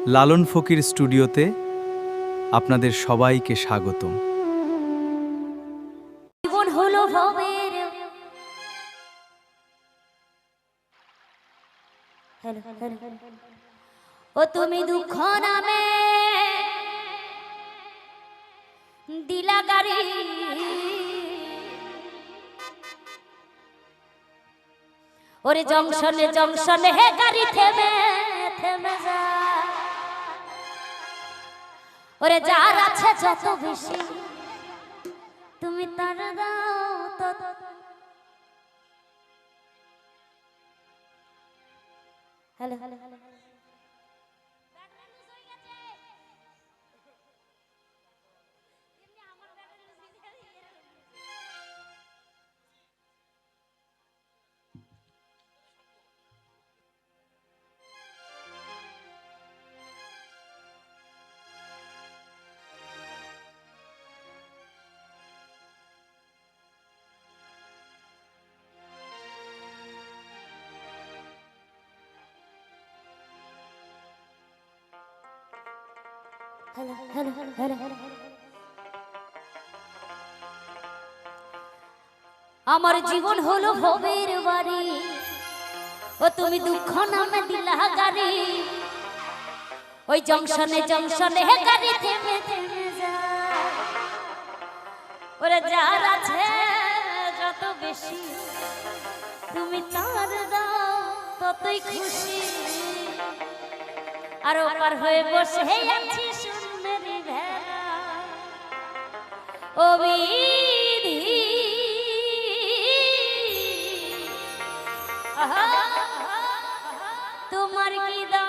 লালন ফকির স্টুডিওতে আপনাদের সবাইকে স্বাগতম। জীবন হলো ভবের ও তুমি দুঃখ নামে দিলা গাড়ি ওরে জংশনে জংশনে হে গাড়ি থেমে থেমে যা ওরে যার আছে যত বেশি তুমি তার দাও তত হ্যালো হ্যালো হ্যালো আমার জীবন হলো ভবের বাড়ি ও তুমি দুঃখ নামে দিলা গাড়ি ওই জংশনে জংশনে হে গাড়ি থেমে থেমে যা ওরে যার আছে যত বেশি তুমি তার দাও ততই খুশি আর ওপার হয়ে বসে আছি সুন্দরী ভেলা ও বিধি তোমার কি দাও